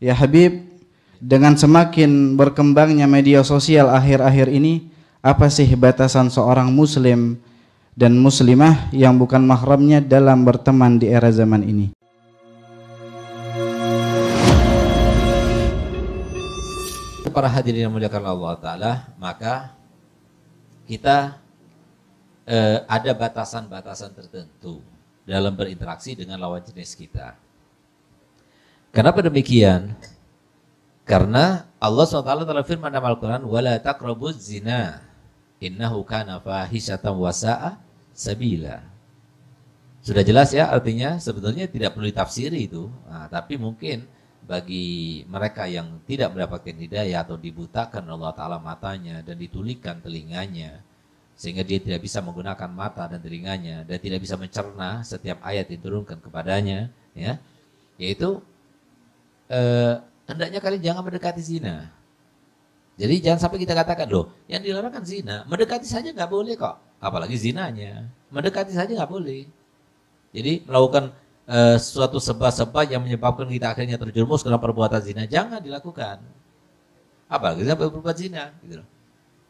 Ya Habib, dengan semakin berkembangnya media sosial akhir-akhir ini, apa sih batasan seorang muslim dan muslimah yang bukan mahramnya dalam berteman di era zaman ini? Para hadirin yang muliakan Allah Ta'ala, maka kita ada batasan-batasan tertentu dalam berinteraksi dengan lawan jenis kita. Kenapa demikian? Karena Allah SWT telah firman dalam Al-Quran, وَلَا تَقْرَبُوا الزِّنَا إِنَّهُ كَانَ فَاحِشَةً وَسَاءَ سَبِيلًا. Sudah jelas ya, artinya sebetulnya tidak perlu ditafsiri itu. Nah, tapi mungkin bagi mereka yang tidak mendapatkan hidayah atau dibutakan Allah Ta'ala matanya dan ditulikan telinganya, sehingga dia tidak bisa menggunakan mata dan telinganya dan tidak bisa mencerna setiap ayat diturunkan kepadanya, ya, yaitu hendaknya kalian jangan mendekati zina. Jadi jangan sampai kita katakan, loh, yang dilarang kan zina, mendekati saja nggak boleh kok, apalagi zinanya, mendekati saja nggak boleh. Jadi melakukan suatu sebab-sebab yang menyebabkan kita akhirnya terjerumus ke dalam perbuatan zina, jangan dilakukan. Apalagi sampai berbuat zina, gitu.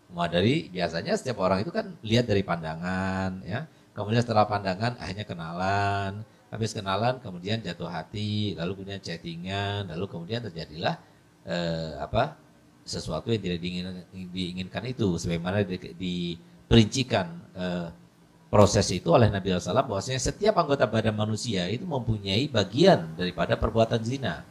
Mulai dari biasanya setiap orang itu kan lihat dari pandangan, ya. Kemudian setelah pandangan akhirnya kenalan, habis kenalan kemudian jatuh hati, lalu kemudian chattingan, lalu kemudian terjadilah sesuatu yang tidak diinginkan itu, sebagaimana diperincikan proses itu oleh Nabi SAW, bahwasanya setiap anggota badan manusia itu mempunyai bagian daripada perbuatan zina.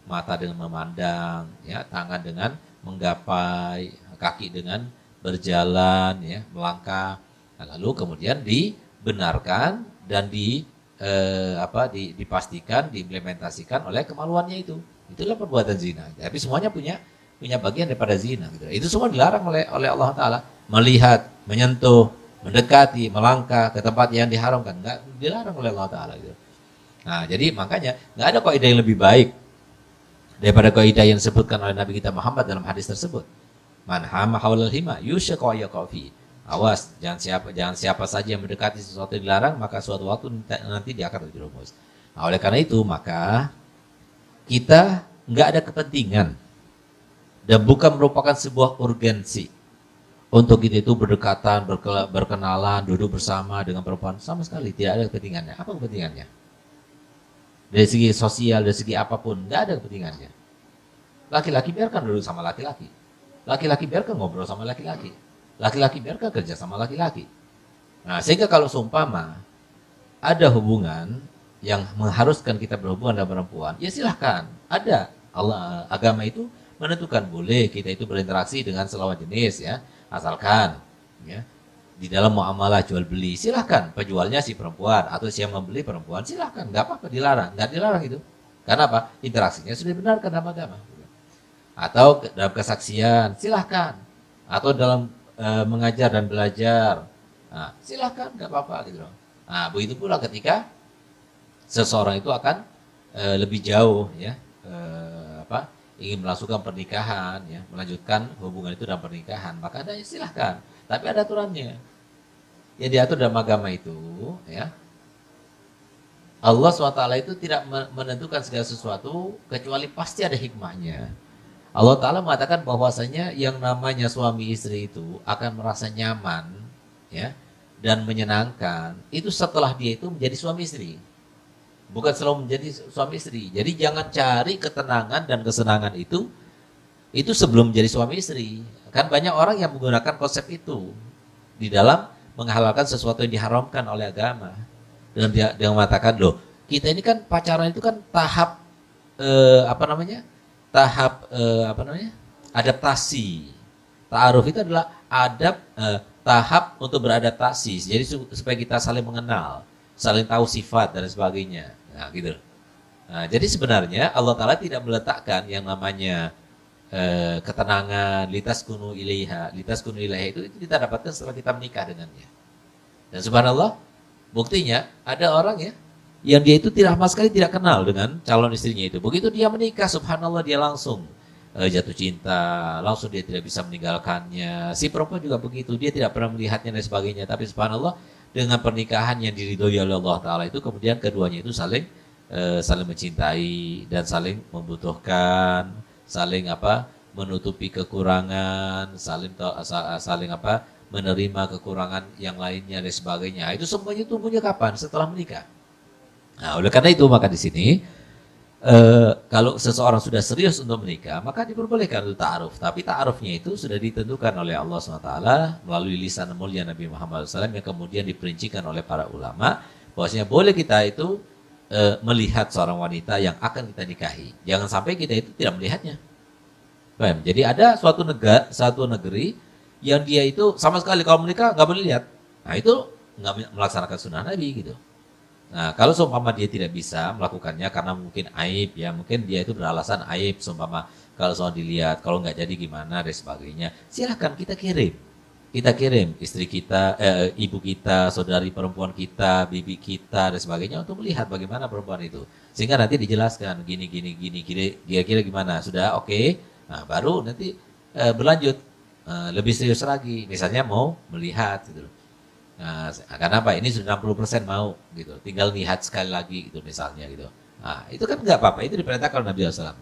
Mata dengan memandang, ya, tangan dengan menggapai, kaki dengan berjalan, ya, melangkah. Lalu kemudian dibenarkan dan dipastikan, diimplementasikan oleh kemaluannya itu. Itulah perbuatan zina. Tapi semuanya punya bagian daripada zina. Gitu. Itu semua dilarang oleh Allah Ta'ala. Melihat, menyentuh, mendekati, melangkah ke tempat yang diharamkan, nggak dilarang oleh Allah Ta'ala. Gitu. Nah, jadi makanya nggak ada kaidah yang lebih baik daripada kaidah yang disebutkan oleh Nabi kita Muhammad dalam hadis tersebut. Man hama haulal hima yusyqa yaqafi. Awas, jangan siapa saja yang mendekati sesuatu yang dilarang, maka suatu waktu nanti dia akan terjerumus. Nah, oleh karena itu, maka kita nggak ada kepentingan dan bukan merupakan sebuah urgensi untuk kita itu berdekatan, berkenalan, duduk bersama dengan perempuan. Sama sekali tidak ada kepentingannya. Apa kepentingannya? Dari segi sosial, dari segi apapun, nggak ada kepentingannya. Laki-laki biarkan duduk sama laki-laki. Laki-laki biarkan ngobrol sama laki-laki. Laki-laki biarkan kerja sama laki-laki. Nah, sehingga kalau seumpama ada hubungan yang mengharuskan kita berhubungan dengan perempuan, ya silahkan. Ada. Agama itu menentukan boleh kita itu berinteraksi dengan selawan jenis, ya. Asalkan, ya, di dalam muamalah jual beli silahkan penjualnya si perempuan atau si yang membeli perempuan, silahkan, nggak apa-apa, nggak dilarang itu. Karena apa? Interaksinya sudah dibenarkan dalam agama. Atau dalam kesaksian silahkan, atau dalam mengajar dan belajar, nah, silahkan, nggak apa-apa gitu. Nah, begitu pula ketika seseorang itu akan lebih jauh, ya, ingin melangsungkan pernikahan, ya, melanjutkan hubungan itu dalam pernikahan, maka ada, silahkan. Tapi ada aturannya. Yang diatur dalam agama itu, ya, Allah SWT itu tidak menentukan segala sesuatu kecuali pasti ada hikmahnya. Allah Ta'ala mengatakan bahwasanya yang namanya suami istri itu akan merasa nyaman, ya, dan menyenangkan itu setelah dia itu menjadi suami istri, bukan selalu menjadi suami istri. Jadi jangan cari ketenangan dan kesenangan itu sebelum menjadi suami istri. Kan banyak orang yang menggunakan konsep itu di dalam menghalalkan sesuatu yang diharamkan oleh agama. Dan dia mengatakan, loh, kita ini kan pacaran itu kan tahap adaptasi. Ta'aruf itu adalah tahap untuk beradaptasi. Jadi supaya kita saling mengenal, saling tahu sifat dan sebagainya. Nah, gitu. Nah, jadi sebenarnya Allah Ta'ala tidak meletakkan yang namanya ketenangan, litaskunu ilaiha itu kita dapatkan setelah kita menikah dengannya. Dan subhanallah, buktinya ada orang, ya, yang dia itu sama sekali tidak kenal dengan calon istrinya itu. Begitu dia menikah, subhanallah, dia langsung jatuh cinta, langsung dia tidak bisa meninggalkannya. Si perempuan juga begitu, dia tidak pernah melihatnya dan sebagainya. Tapi subhanallah, dengan pernikahan yang diridhoi oleh Allah Ta'ala itu, kemudian keduanya itu saling saling mencintai dan saling membutuhkan, saling menutupi kekurangan, saling menerima kekurangan yang lainnya dan sebagainya. Itu semuanya tumbuhnya kapan? Setelah menikah. Nah, oleh karena itu maka di sini kalau seseorang sudah serius untuk menikah, maka diperbolehkan untuk ta'aruf. Tapi ta'arufnya itu sudah ditentukan oleh Allah SWT melalui lisan mulia Nabi Muhammad SAW yang kemudian diperincikan oleh para ulama bahwasanya boleh kita itu melihat seorang wanita yang akan kita nikahi. Jangan sampai kita itu tidak melihatnya. Paham? Jadi ada suatu negeri yang dia itu sama sekali kalau menikah nggak boleh lihat. Nah itu nggak melaksanakan sunnah Nabi gitu. Nah, kalau seumpama dia tidak bisa melakukannya karena mungkin aib ya, mungkin dia itu beralasan aib seumpama kalau soal dilihat, kalau nggak jadi gimana dan sebagainya. Silahkan kita kirim. Kita kirim istri kita, ibu kita, saudari perempuan kita, bibi kita dan sebagainya untuk melihat bagaimana perempuan itu. Sehingga nanti dijelaskan gini kira-kira gimana. Sudah oke. Nah, baru nanti berlanjut lebih serius lagi. Misalnya mau melihat gitu. Nah, karena apa? Ini sudah 60% mau gitu. Tinggal lihat sekali lagi gitu misalnya gitu. Nah, itu kan enggak apa-apa, itu diperintahkan oleh Nabi SAW.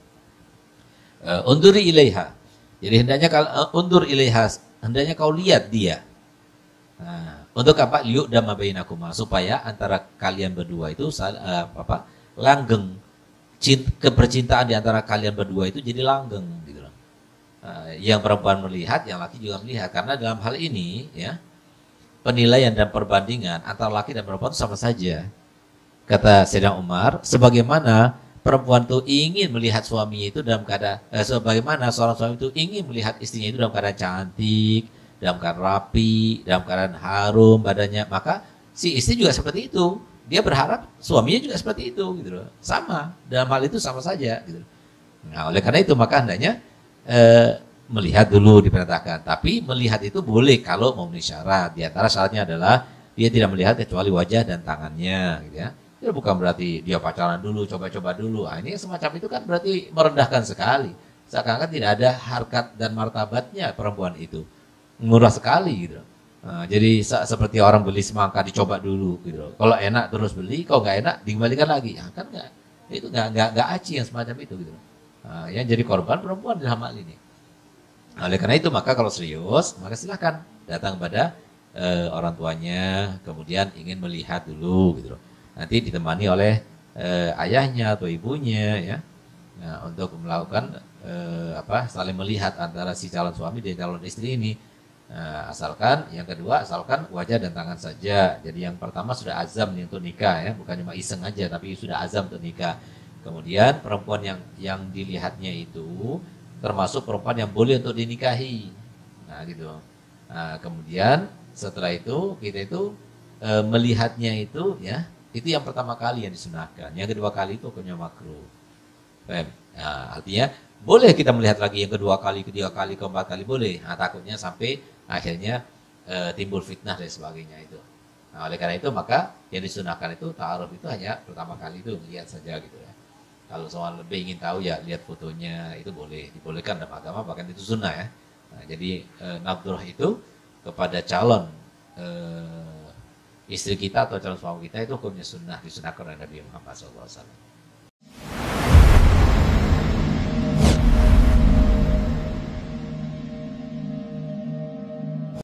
Unduri ilaiha. Jadi hendaknya kalau undur ilaiha, hendaknya kau lihat dia. Nah, untuk apa? Liyu'dama bainakuma, supaya antara kalian berdua itu langgeng. Kepercintaan di antara kalian berdua itu jadi langgeng gitu loh. Yang perempuan melihat, yang laki juga melihat, karena dalam hal ini ya penilaian dan perbandingan antara laki dan perempuan itu sama saja. Kata Sayyidina Umar, sebagaimana perempuan itu ingin melihat suaminya itu dalam keadaan, sebagaimana seorang suami itu ingin melihat istrinya itu dalam keadaan cantik, dalam keadaan rapi, dalam keadaan harum badannya, maka si istri juga seperti itu. Dia berharap suaminya juga seperti itu, gitu loh. Sama, dalam hal itu sama saja. Gitu. Nah, oleh karena itu maka hendaknya melihat dulu diperintahkan, tapi melihat itu boleh kalau memenuhi syarat. Di antara syaratnya adalah dia tidak melihat kecuali wajah dan tangannya, gitu ya. Itu bukan berarti dia pacaran dulu, coba-coba dulu. Nah, ini semacam itu kan berarti merendahkan sekali. Seakan-akan tidak ada harkat dan martabatnya perempuan itu, murah sekali gitu. Nah, jadi seperti orang beli semangka dicoba dulu gitu. Kalau enak terus beli, kalau nggak enak dikembalikan lagi. Nah, kan nggak, itu nggak aci yang semacam itu gitu. Nah, yang jadi korban perempuan dalam hal ini. Oleh karena itu maka kalau serius maka silahkan datang pada orang tuanya, kemudian ingin melihat dulu gitu loh. Nanti ditemani oleh ayahnya atau ibunya ya. Nah, untuk melakukan saling melihat antara si calon suami dan calon istri ini. Nah, asalkan yang kedua asalkan wajah dan tangan saja. Jadi yang pertama sudah azam nih untuk nikah ya, bukan cuma iseng aja tapi sudah azam untuk nikah. Kemudian perempuan yang dilihatnya itu termasuk perempuan yang boleh untuk dinikahi. Nah gitu. Nah, kemudian setelah itu kita itu melihatnya itu ya, itu yang pertama kali yang disunahkan. Yang kedua kali itu hukumnya makruh. Nah, artinya boleh kita melihat lagi yang kedua kali, ketiga kali, keempat kali boleh. Nah, takutnya sampai akhirnya timbul fitnah dan sebagainya itu. Nah, oleh karena itu maka yang disunahkan itu ta'aruf itu hanya pertama kali itu melihat saja gitu ya. Kalau soal lebih ingin tahu ya lihat fotonya, itu boleh, dibolehkan dalam agama, bahkan itu sunnah ya. Nah, jadi nafdurah itu kepada calon istri kita atau calon suami kita itu hukumnya sunnah, disunahkan oleh Nabi Muhammad SAW.